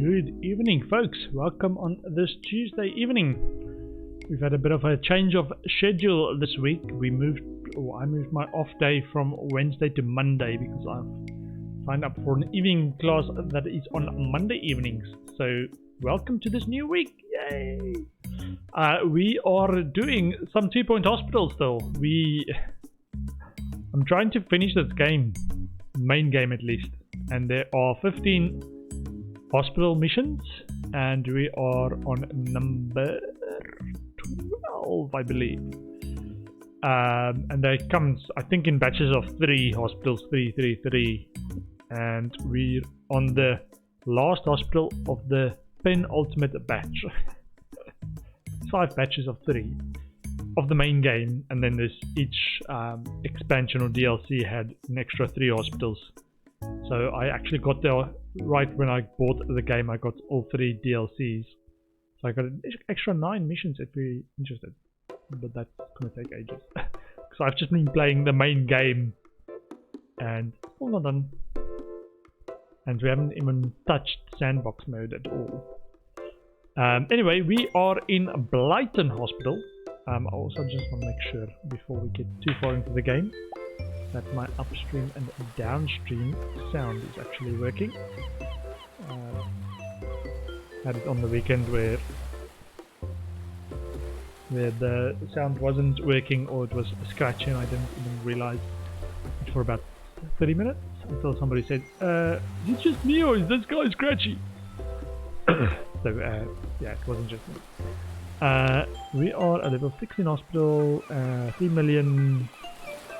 Good evening, folks. Welcome on this Tuesday evening. We've had a bit of a change of schedule this week. I moved my off day from Wednesday to Monday because I've signed up for an evening class that is on Monday evenings. So welcome to this new week. Yay! We are doing some 2-point hospital still. I'm trying to finish this game, main game at least, and there are 15 hospital missions, and we are on number 12, I believe. And they comes, I think, in batches of 3 hospitals, 3, and we're on the last hospital of the penultimate batch. 5 batches of 3 of the main game, and then there's each expansion or DLC had an extra 3 hospitals. So I actually got there right when I bought the game. I got all 3 DLCs, so I got an extra 9 missions if you're interested, but that's gonna take ages. So I've just been playing the main game and still not done, and we haven't even touched sandbox mode at all. Anyway, we are in Blighton Hospital. I also just want to make sure before we get too far into the game that my upstream and downstream sound is actually working. Had it on the weekend where the sound wasn't working, or it was scratchy and I didn't even realize it for about 30 minutes until somebody said, is it just me or is this guy scratchy? So yeah, it wasn't just me. We are a level 16 hospital, 3 million.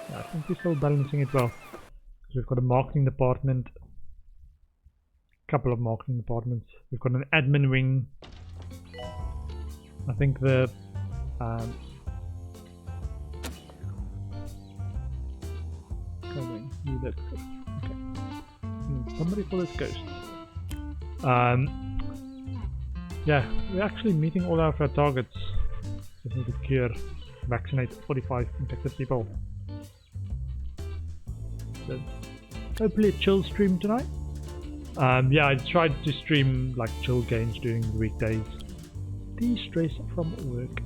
I think we're still balancing it well. We've got a marketing department, a couple of marketing departments. We've got an admin wing. I think the somebody for this ghost. Yeah, we're actually meeting all of our targets. Just need to cure, vaccinate 45 infected people. So hopefully a chill stream tonight. Yeah, I tried to stream like chill games during the weekdays. De-stress from work.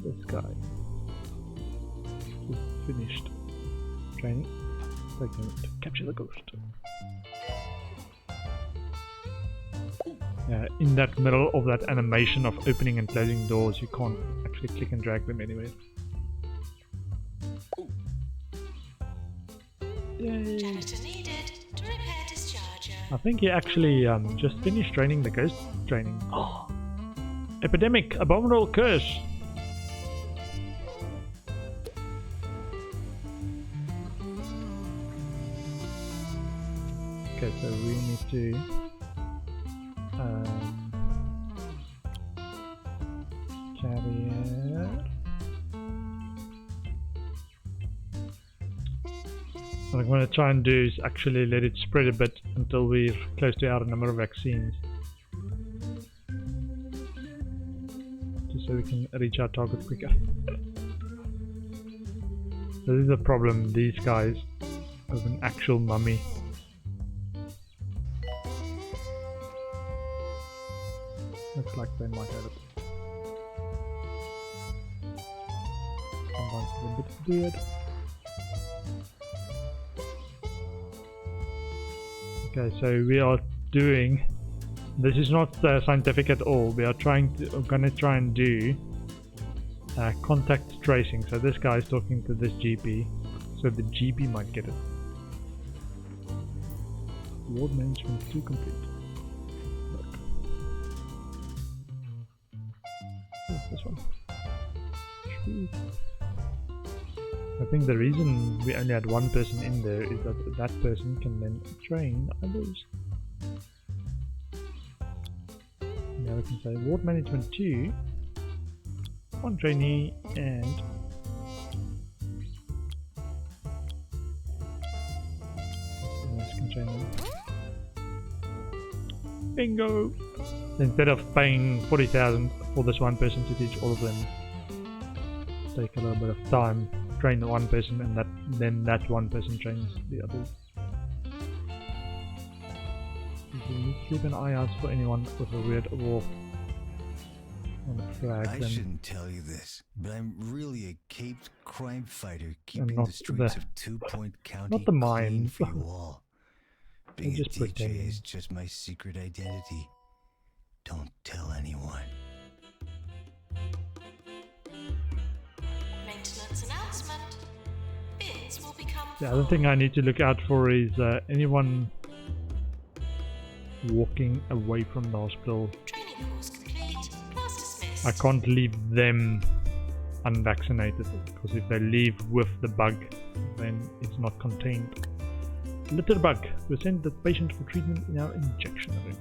This guy just finished training. Take a minute to capture the ghost. In that middle of that animation of opening and closing doors, you can't actually click and drag them anywhere. Yay. Janitor needed to repair discharger. I think he actually just finished training the ghost training. Oh. Epidemic, abominable curse. Okay, so we need to carrier. What I'm going to try and do is actually let it spread a bit until we're close to our number of vaccines, just so we can reach our target quicker. So this is a problem, these guys have an actual mummy. Looks like they might have it. Sometimes it's a bit weird. Okay, so we are doing. This is not scientific at all. We are gonna try and do contact tracing. So this guy is talking to this GP, so the GP might get it. Ward management 2 complete. This one. Sweet. I think the reason we only had 1 person in there is that that person can then train others. Now we can say ward management 2, 1 trainee, and this can train them. Bingo! Instead of paying 40,000 for this 1 person to teach all of them, take a little bit of time, train 1 person, and then that 1 person trains the others. Keep an eye out for anyone with a weird wolf on a flag. I shouldn't tell you this, but I'm really a caped crime fighter keeping not the streets the- of 2-Point County not the clean mines. for you all. Being a just DJ pretending. is just my secret identity. Don't tell anyone. Maintenance announcement. Bins will become The other thing I need to look out for is anyone walking away from the hospital. training course complete. Class dismissed. I can't leave them unvaccinated, because if they leave with the bug, then it's not contained. Litter bug. We send the patient for treatment in our injection room.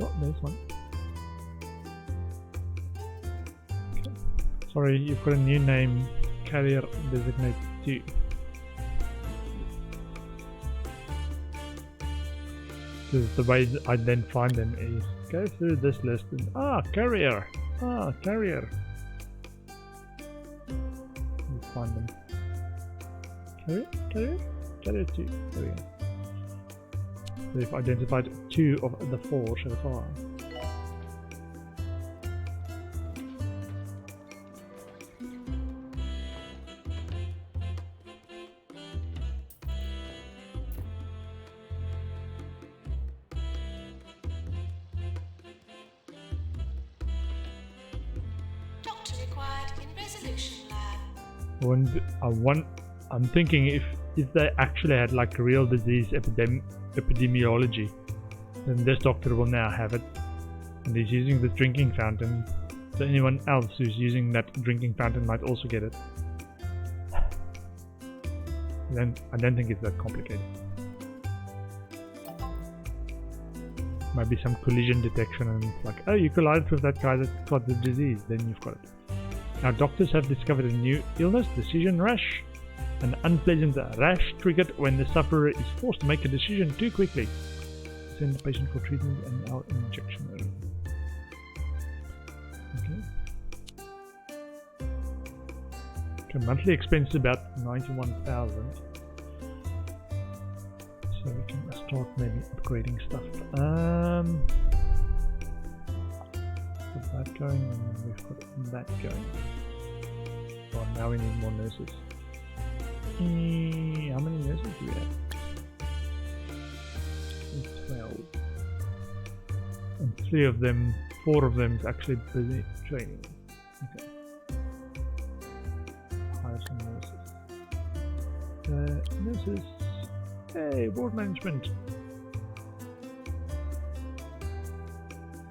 Oh, there's one. Okay. Sorry, you've got a new name. Carrier designated 2. Because the way I then find them is go through this list and carrier. Carrier. Let's find them. Carrier 2. There we go. We've identified 2 of the 4 so far. Doctor required in resolution lab. I'm thinking if they actually had like real disease epidemiology, then this doctor will now have it, and he's using this drinking fountain, so anyone else who's using that drinking fountain might also get it. Then I don't think it's that complicated. Maybe some collision detection, and it's like, oh, you collided with that guy that got the disease, then you've got it. Now doctors have discovered a new illness, decision rash. An unpleasant rash triggered when the sufferer is forced to make a decision too quickly. Send the patient for treatment in our injection room. Okay, monthly expense is about 91,000. So we can start maybe upgrading stuff. Put that going, and then we've got that going. Oh, now we need more nurses. How many nurses do we have? 12. And 4 of them is actually busy training. Okay. Hire some nurses. Nurses. Hey, ward management.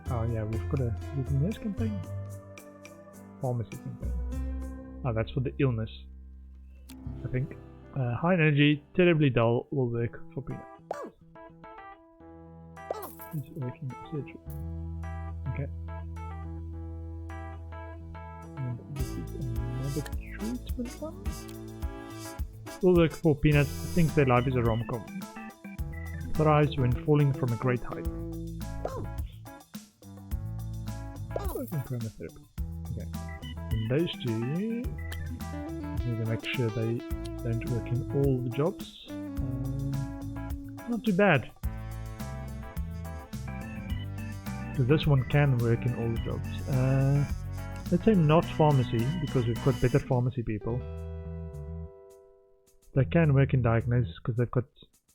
Oh yeah, we've got a nurse campaign. Pharmacy campaign. Oh, that's for the illness, I think. High energy, terribly dull, will work for Peanut. He's working surgery. Okay. And this is another treatment one. Will work for Peanut. I think their life is a rom-com. Thrives when falling from a great height. Working chronotherapy. Okay. And those 2, we need to make sure they don't work in all the jobs. Not too bad. Because this one can work in all the jobs. Let's say not pharmacy, because we've got better pharmacy people. They can work in diagnosis because they've got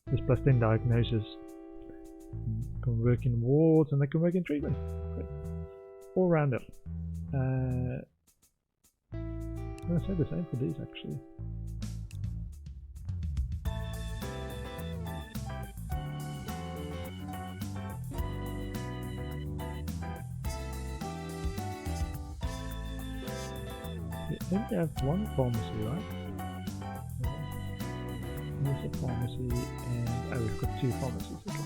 this +10 diagnosis. They can work in wards and they can work in treatment. Great. All rounder. I'm going to say the same for these actually. We only have one pharmacy, right? There's a pharmacy, and we've got 2 pharmacies. Okay.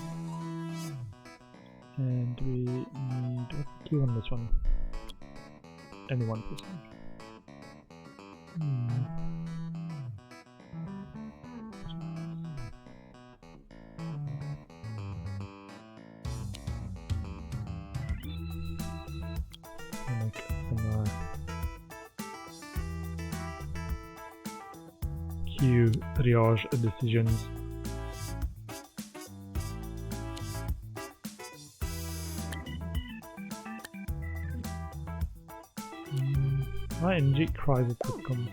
And we need what queue on this one? Only 1%. Make some few triage decisions. ING cries at sitcoms.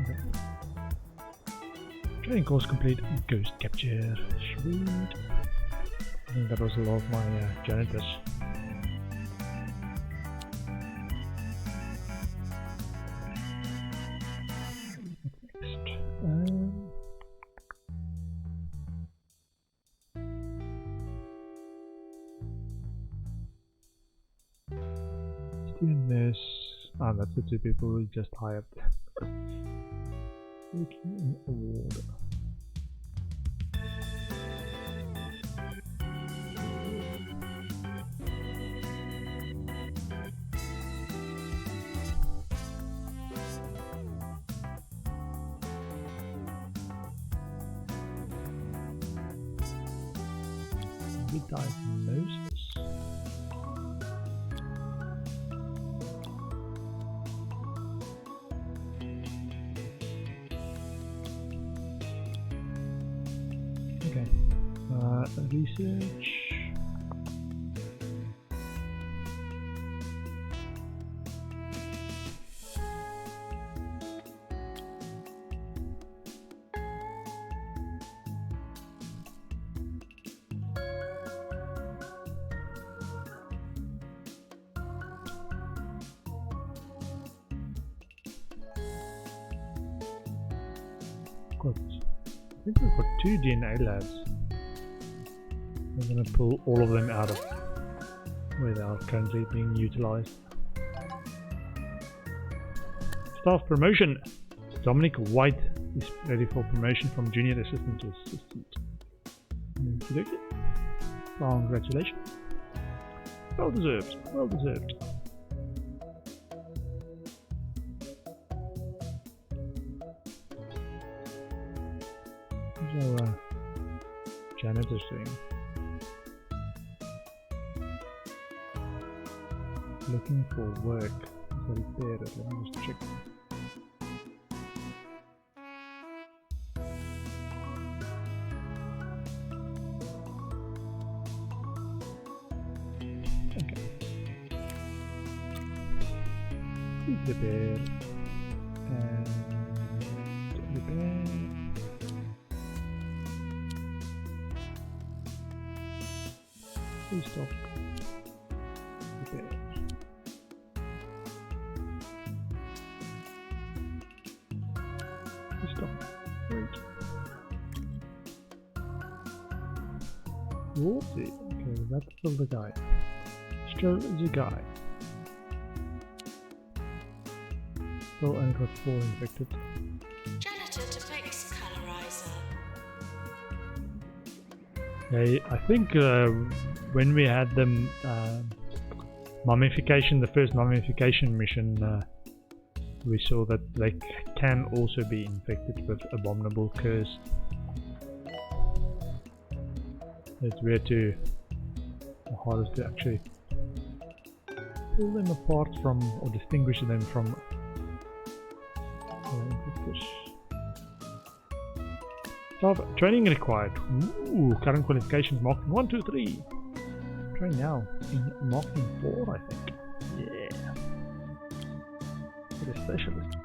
Okay. Training course complete. Ghost capture. Sweet. I think that was a lot of my janitors. Doing this. Ah, that's the two people we just hired. Looking in order. Diagnosis. Okay. Research. I think we've got 2 DNA labs. We're going to pull all of them out of where they are currently being utilized. Staff promotion! Dominic White is ready for promotion from junior assistant to assistant. Okay. Congratulations. Well deserved. Well deserved. How's our janitor's doing? Looking for work. Is that there? Let me just check. Okay. Repair. And repair. Restock. Repair. Restock. Wait. Whoopsie. Okay, that's still the guy. Still the guy. Still only got 4 infected. Janitor to fix colorizer. Okay, I think when we had them mummification, the first mummification mission, we saw that they can also be infected with abominable curse. It's weird to, the hardest to actually pull them apart from or distinguish them from infectors. Staff training required. Ooh, current qualifications marking 1, 2, 3. Train now in marking 4, I think. Yeah. For the specialist.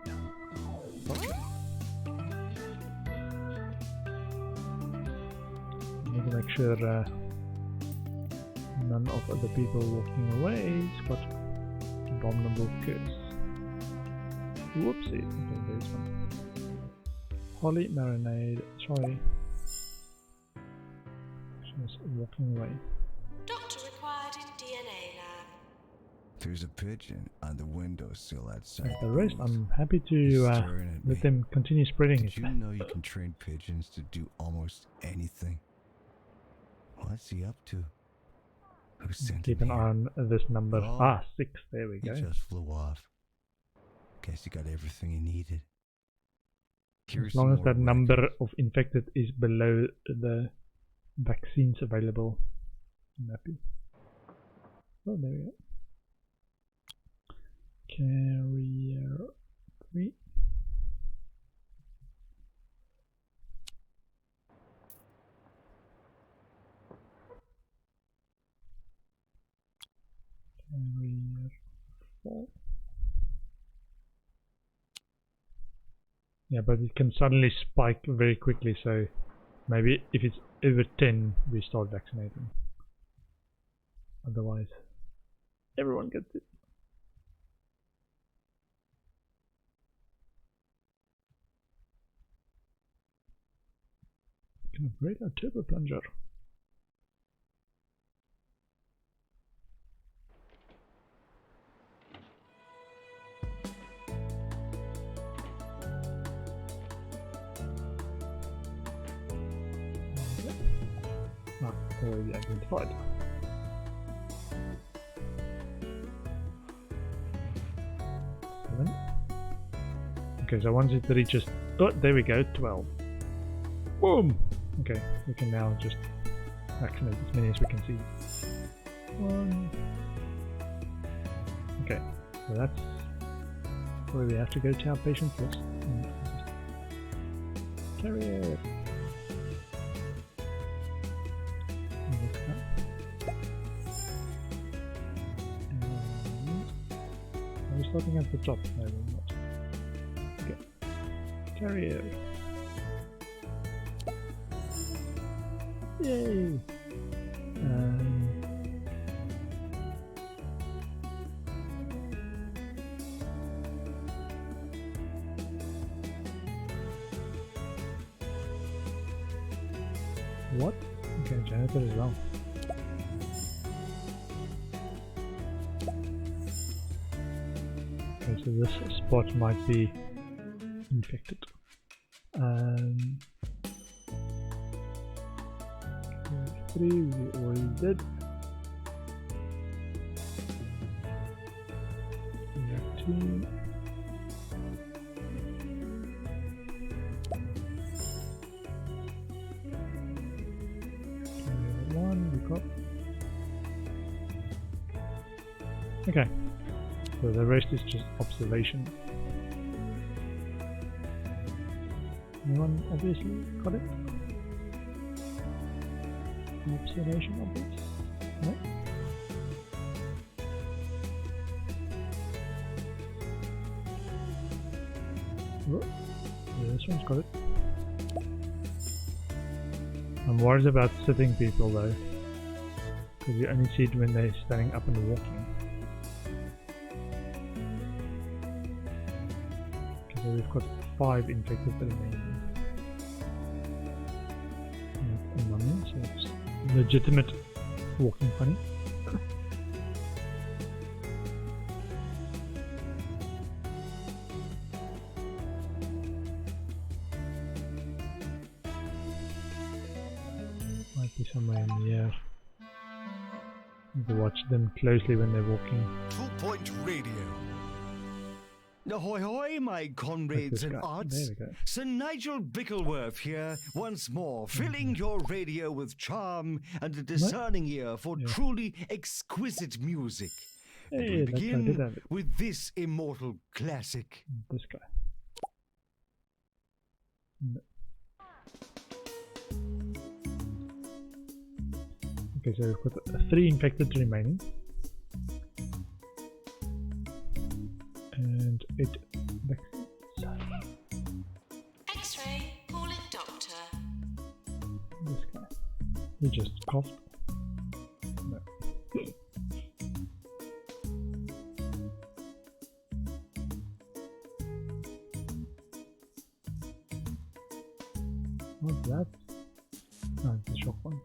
Okay. Need to make sure none of the people walking away has got abominable curse. Whoopsie. Okay, there's one. Holly marinade. Sorry. She's walking away. Doctor required in DNA lab. There's a pigeon on the windowsill outside. The rest, I'm happy to let them continue spreading it. Did you know you can train pigeons to do almost anything? What's he up to? Who sent Keep him an eye here? on this number. Oh. Ah, 6. There we He go. just flew off. Guess he got everything he needed. As long as that number of infected is below the vaccines available, I'm happy. Oh, there we go. Carrier 3. Carrier 4. Yeah, but it can suddenly spike very quickly, so maybe if it's over 10 we start vaccinating. Otherwise everyone gets it. You can upgrade our turbo plunger. Already identified. Okay, so once it reaches, oh, there we go, 12. Boom! Okay, we can now just vaccinate as many as we can see. 1. Okay, so that's where we have to go to our patient's list. Carry it! Are we starting at the top? No, we're not. Okay. Carrier. Yay! What? Okay, janitor as well. Okay, so this spot might be infected. Three we already did. We have 2. Okay, so the rest is just observation. Anyone obviously got it? Observation objects? No? Oh, yeah, this one's got it. I'm worried about sitting people though, because you only see it when they're standing up and walking. Okay, so we've got 5 infected remaining. So it's legitimate walking funny. Might be somewhere in the air. Need to watch them closely when they're walking. 2 Point Radio. Ahoy hoy, my comrades in arts. There we go. Sir Nigel Bickleworth here once more, filling your radio with charm and a discerning ear for truly exquisite music. And Hey, we that guy did begin have it. with this immortal classic. This guy. No. Okay, so we've got 3 infected remaining. And 8 vaccines. X-ray, calling doctor. This guy. He just coughed. No. What's that? Oh, it's a shock one.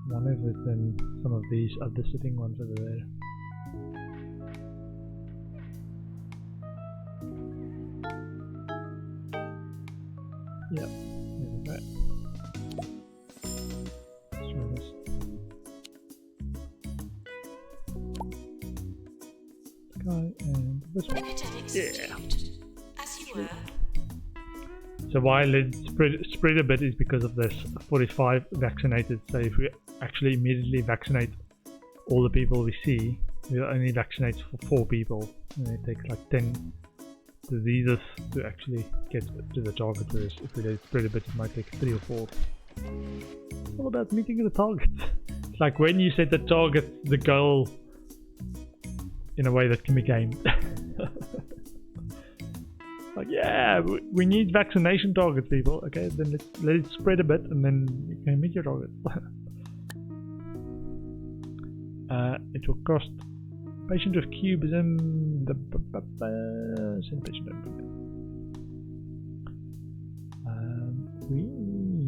One of it and some of these other sitting ones over there. Yep, there we go. Let's try this. This one. Epidemics Yeah. subdued. As you were. So why let's spread a bit is because of this 45 vaccinated. So if we actually immediately vaccinate all the people we see, we'll only vaccinate for 4 people. And it takes like 10 diseases to actually get to the target, whereas if we let it spread a bit, it might take 3 or 4. It's all about meeting the target. It's like when you set the target, the goal, in a way that can be gained. Like, yeah, we need vaccination targets, people. Okay, then let it spread a bit, and then you can meet your target. It will cost patient with cubism. Send patient open. We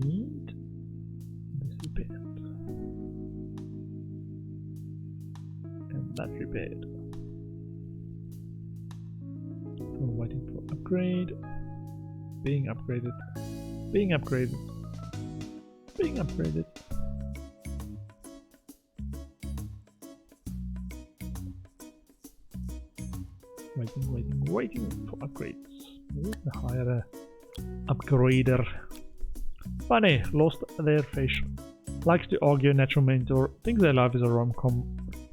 need this repaired and that repaired. We're waiting for upgrade. Being upgraded. Being upgraded. Being upgraded. Waiting for upgrades. Where's the higher upgrader? Funny, lost their fish. Likes to argue natural mentor. Thinks their life is a rom-com.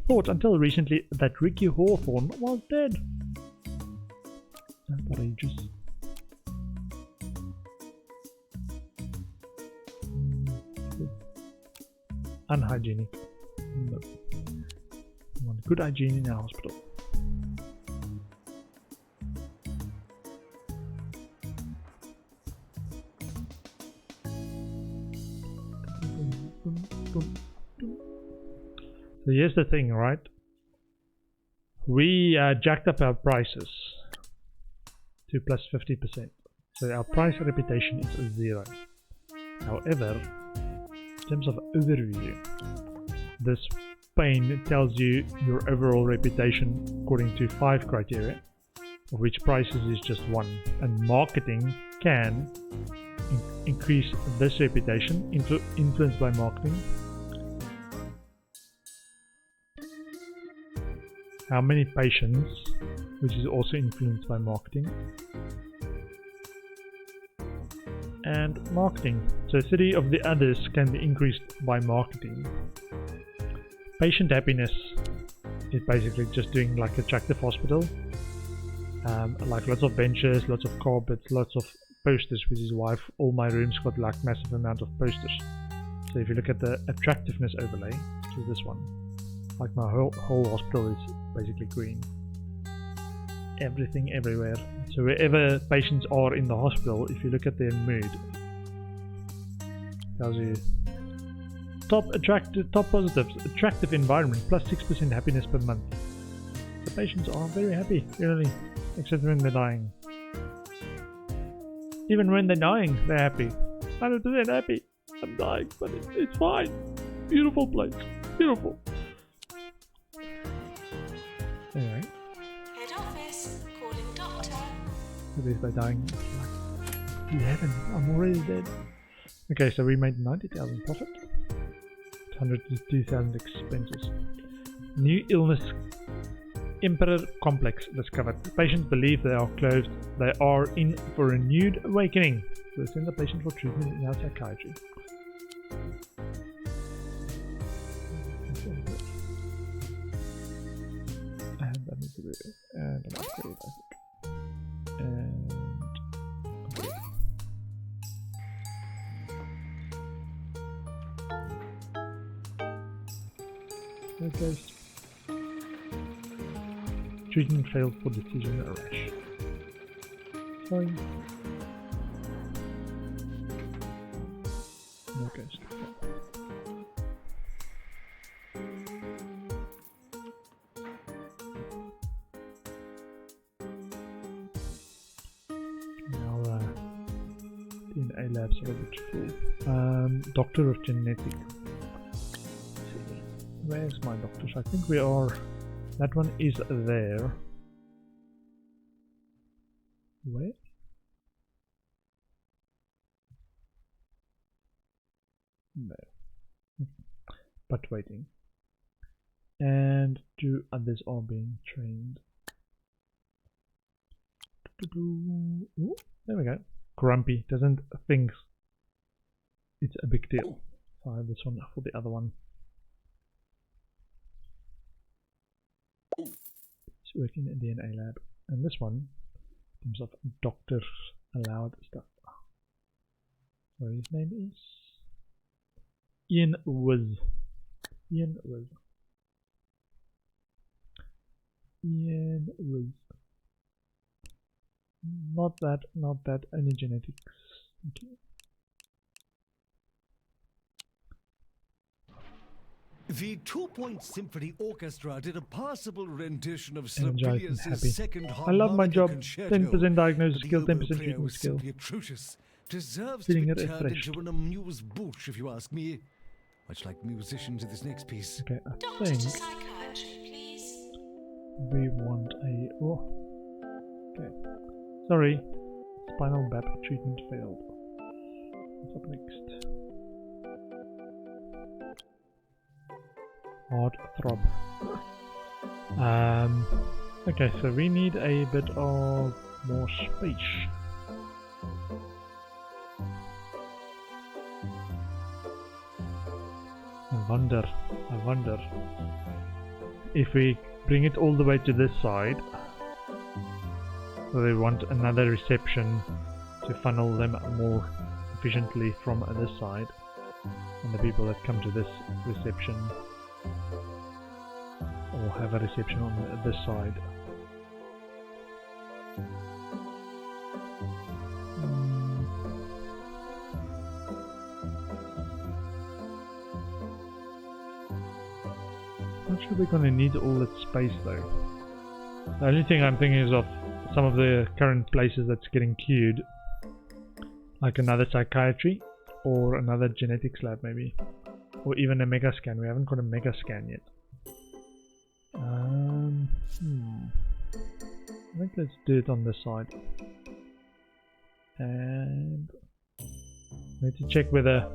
Thought until recently that Ricky Hawthorne was dead. Outrageous. Unhygienic. No. We want good hygiene in our hospital. So here's the thing, right? We jacked up our prices to plus 50%. So our price reputation is 0. However, in terms of overview, this pane tells you your overall reputation according to 5 criteria, of which prices is just 1. And marketing can increase this reputation, influenced by marketing. How many patients, which is also influenced by marketing. And marketing. So 3 of the others can be increased by marketing. Patient happiness is basically just doing like attractive hospital. Like lots of benches, lots of carpets, lots of posters, which is why all my rooms got like massive amount of posters. So if you look at the attractiveness overlay, which is this one, like my whole hospital is basically green. Everything everywhere. So wherever patients are in the hospital, if you look at their mood, tells you top positives, attractive environment, plus 6% happiness per month. The patients are very happy, really, except when they're dying. Even when they're dying, they're happy. 100% happy. I'm dying, but it's fine. Beautiful place. Beautiful. Anyway. Head office, calling doctor. At least they're dying. Like 11. I'm already dead. Okay, so we made 90,000 profit. 102,000 expenses. New illness. Emperor complex discovered. Patients believe they are closed. They are in for a renewed awakening. So send the patient for treatment in our psychiatry. And that needs to be and an upgrade, I think. And upgrade. There it goes. Treatment failed for diffusion rash. Sorry. Okay. Now, DNA labs are a bit full. Doctor of genetic. Where's my doctors? I think we are. That one is there. Where? No. But waiting. And 2 others are being trained. Ooh, there we go. Grumpy doesn't think it's a big deal. So I have this one for the other one. It's working in the DNA lab. And this one, in terms of doctors allowed stuff. What his name is? Ian Wiz. Ian Wiz. Ian Wiz. Not that, only genetics. Okay. The 2-Point Symphony Orchestra did a passable rendition of Energized and happy. Sibelius's second I love my harmonica job. concerto. 10% diagnosis The skill, oboe 10% player treatment was skill. simply atrocious. Deserves Feeling to be it turned refreshed. into an amuse-bouche, if you ask me. Much like musicians in this next piece. Okay, I Doctor think to psychiatry, please. we want a... Oh. Okay. Sorry. Spinal BAP treatment failed. What's up next? Heart throb. Okay, so we need a bit of more space. I wonder if we bring it all the way to this side. So they want another reception to funnel them more efficiently from this side, and the people that come to this reception or have a reception on this side. Not sure we're gonna need all that space though. The only thing I'm thinking is of some of the current places that's getting queued, like another psychiatry or another genetics lab maybe, or even a mega scan. We haven't got a mega scan yet. I think let's do it on this side, and I need to check whether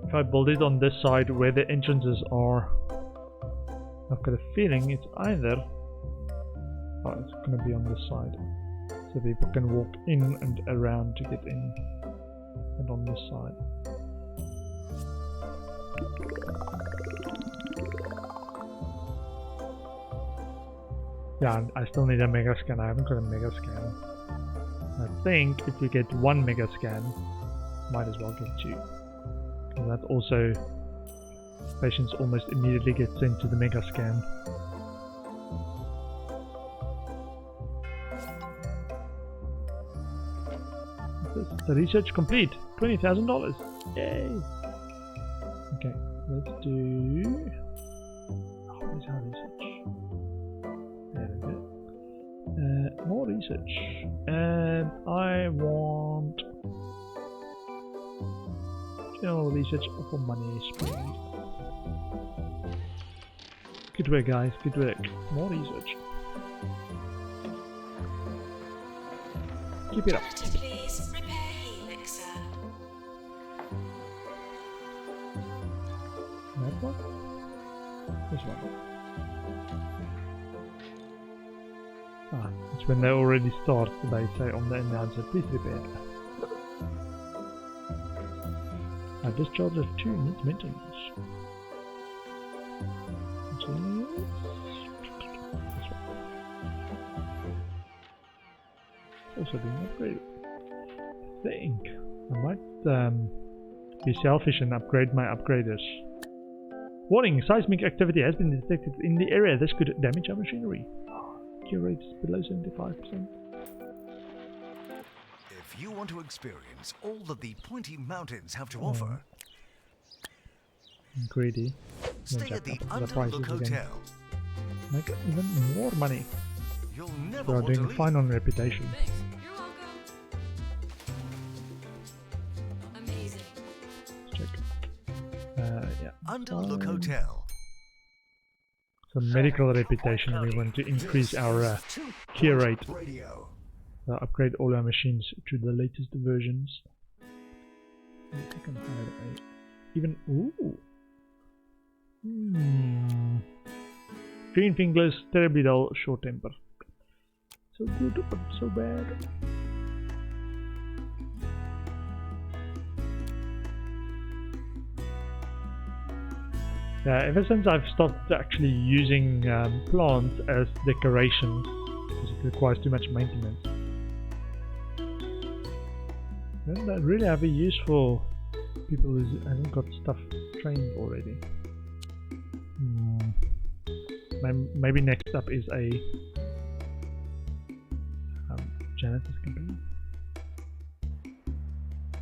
if I build it on this side where the entrances are. I've got a feeling it's either it's going to be on this side, so people can walk in and around to get in, and on this side. Yeah, I still need a mega scan. I haven't got a mega scan. I think if we get one mega scan, might as well get two. And that also, patients almost immediately get sent to the mega scan. The research complete. $20,000. Yay! Okay, let's do. Oh, where's our research? There we go. More research, and I want general research for money. Please. Good work, guys. Good work. More research. Keep it up. Doctor, please. Repair helix, sir. That one? This one. Ah, it's when they already start, they say on the announcer, please repair. A discharge of 2 needs maintenance. This one. Also being upgraded. I think I might be selfish and upgrade my upgraders. Warning, seismic activity has been detected in the area. This could damage our machinery. Cure rate is below 75%. If you want to experience all that the Pointy Mountains have to offer, I'm greedy. stay at the prices Underlook again. Hotel. Make even more money. You'll We never are want to doing leave. fine on reputation. Thanks. You're welcome. Amazing. Let's check. Yeah. Underlook Hotel. So medical reputation, we want to increase our cure rate. Radio. Upgrade all our machines to the latest versions. I think I can hire even Green fingers, terribly dull, short temper. So good, but so bad. Ever since I've stopped actually using plants as decorations, because it requires too much maintenance, I don't really have a use for people who haven't got stuff trained already. Maybe next up is a janitor's company.